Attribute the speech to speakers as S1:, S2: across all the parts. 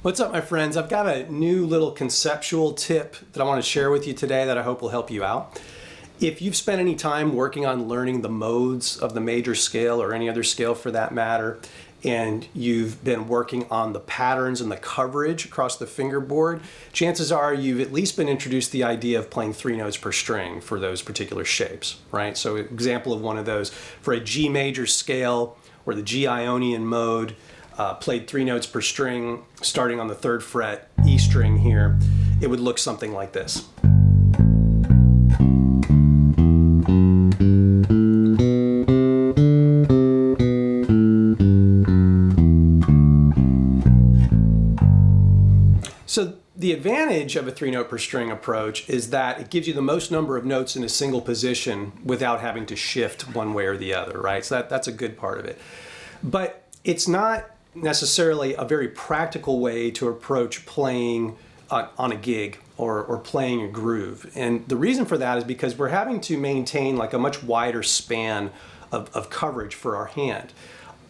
S1: What's up, my friends? I've got a new little conceptual tip that I want to share with you today that I hope will help you out. If you've spent any time working on learning the modes of the major scale or any other scale for that matter, and you've been working on the patterns and the coverage across the fingerboard, chances are you've at least been introduced to the idea of playing 3 notes per string for those particular shapes, right? So an example of one of those, for a G major scale or the G Ionian mode, played 3 notes per string starting on the 3rd fret, E string here, it would look something like this. So the advantage of a 3 note per string approach is that it gives you the most number of notes in a single position without having to shift one way or the other, right? So that's a good part of it. But it's not necessarily a very practical way to approach playing on a gig or playing a groove. And the reason for that is because we're having to maintain like a much wider span of coverage for our hand.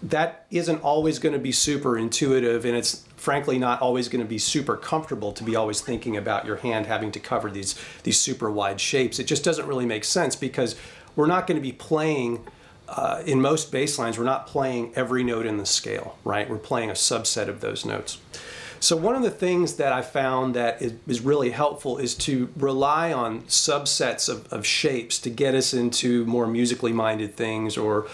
S1: That isn't always going to be super intuitive, and it's frankly not always going to be super comfortable to be always thinking about your hand having to cover these super wide shapes. It just doesn't really make sense because we're not going to be playing in most bass lines, we're not playing every note in the scale, right? We're playing a subset of those notes. So one of the things that I found that is really helpful is to rely on subsets of shapes to get us into more musically minded things or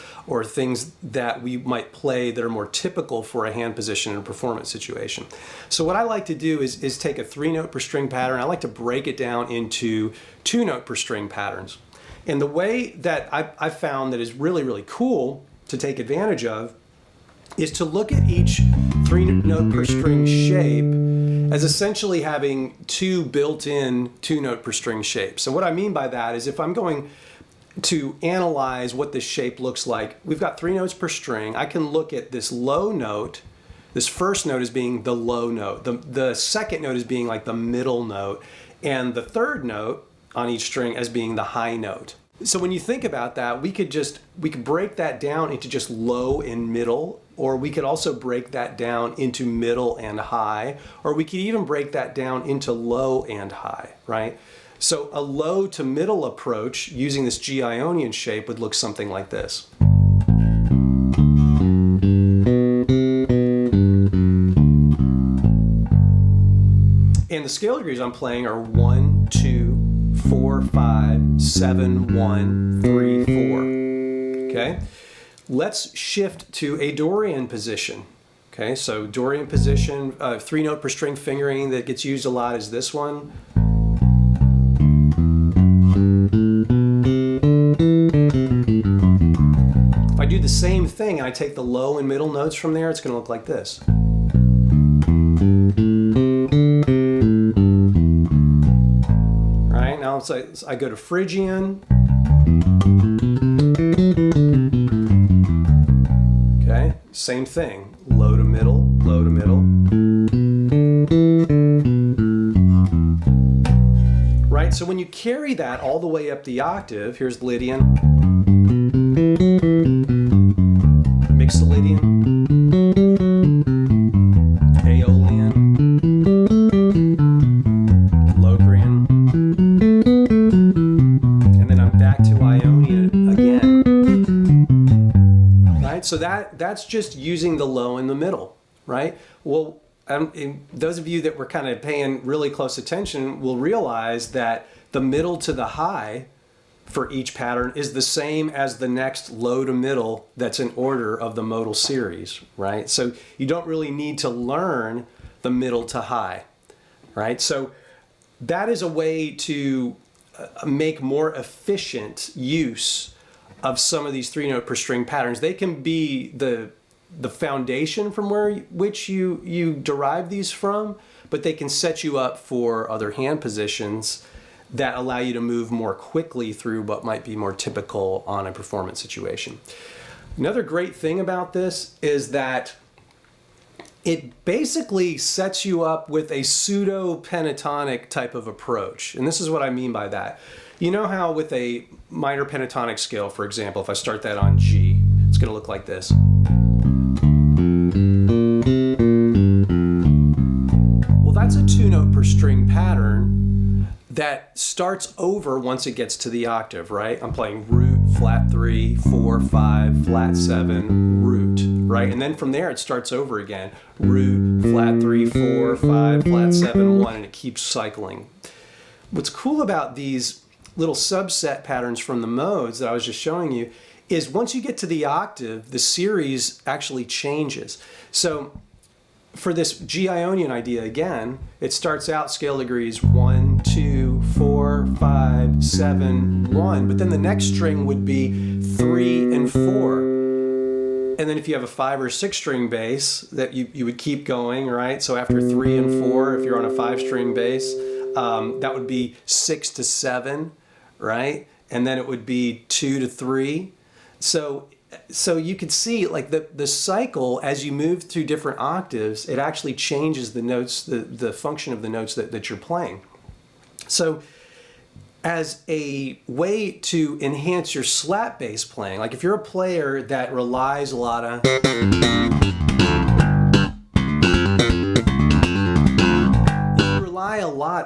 S1: things that we might play that are more typical for a hand position in a performance situation. So what I like to do is take a 3 note per string pattern. I like to break it down into 2 note per string patterns. And the way that I found that is really, really cool to take advantage of is to look at each 3 note per string shape as essentially having 2 built-in 2 note per string shapes. So what I mean by that is if I'm going to analyze what this shape looks like, we've got 3 notes per string. I can look at this low note, this first note as being the low note, the second note as being like the middle note, and the third note on each string as being the high note. So when you think about that, we could break that down into just low and middle, or we could also break that down into middle and high, or we could even break that down into low and high, right? So a low to middle approach using this G Ionian shape would look something like this. And the scale degrees I'm playing are 1, 2, 4, 5, 7, 1, 3, 4. Okay? Let's shift to a Dorian position. Okay, so Dorian position, 3 note per string fingering that gets used a lot is this one. If I do the same thing and I take the low and middle notes from there, it's going to look like this. Now I go to Phrygian. Okay, same thing. Low to middle, low to middle. Right, so when you carry that all the way up the octave, here's Lydian. Mixolydian. Aeolian. Locrian. So that's just using the low and the middle, right? Well, those of you that were kind of paying really close attention will realize that the middle to the high for each pattern is the same as the next low to middle that's in order of the modal series, right? So you don't really need to learn the middle to high, right? So that is a way to make more efficient use of some of these 3 note per string patterns. They can be the foundation from which you derive these from, but they can set you up for other hand positions that allow you to move more quickly through what might be more typical on a performance situation. Another great thing about this is that it basically sets you up with a pseudo-pentatonic type of approach. And this is what I mean by that. You know how with a minor pentatonic scale, for example, if I start that on G, it's going to look like this. that's a 2-note per string pattern that starts over once it gets to the octave, right? I'm playing root, flat 3, 4, 5, flat 7, root, right? And then from there it starts over again. Root, flat 3, 4, 5, flat 7, 1, and it keeps cycling. What's cool about these little subset patterns from the modes that I was just showing you is once you get to the octave, the series actually changes. So for this G Ionian idea again, it starts out scale degrees 1, 2, 4, 5, 7, 1, but then the next string would be 3 and 4. And then if you have a 5 or 6 string bass, that you would keep going, right? So after 3 and 4, if you're on a 5 string bass, that would be 6 to 7, right? And then it would be 2 to 3. So you can see like the cycle as you move through different octaves, it actually changes the notes, the function of the notes that you're playing. So as a way to enhance your slap bass playing, like if you're a player that relies a lot on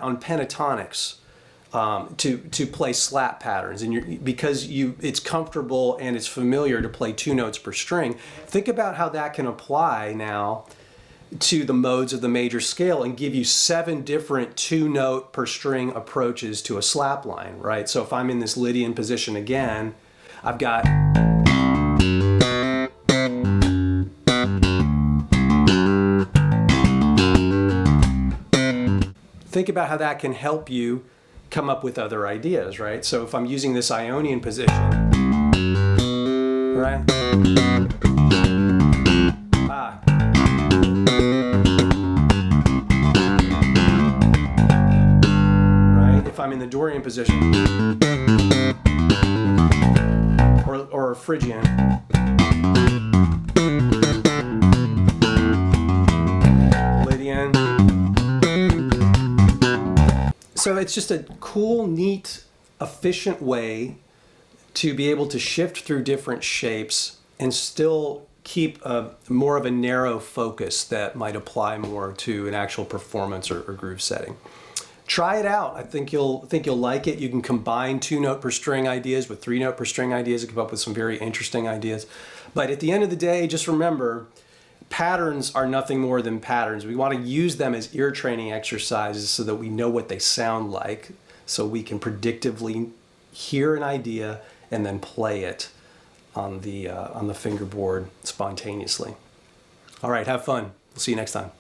S1: on pentatonics to play slap patterns, and because it's comfortable and it's familiar to play 2 notes per string. Think about how that can apply now to the modes of the major scale and give you 7 different 2-note per string approaches to a slap line, right? So if I'm in this Lydian position again, I've got think about how that can help you come up with other ideas, right? So if I'm using this Ionian position, right? Right? If I'm in the Dorian position, or Phrygian, Lydian. So it's just a cool, neat, efficient way to be able to shift through different shapes and still keep more of a narrow focus that might apply more to an actual performance or groove setting. Try it out. I think you'll like it. You can combine 2-note per string ideas with 3-note per string ideas and come up with some very interesting ideas. But at the end of the day, just remember, patterns are nothing more than patterns. We want to use them as ear training exercises so that we know what they sound like, so we can predictively hear an idea and then play it on the fingerboard spontaneously. All right, have fun. We'll see you next time.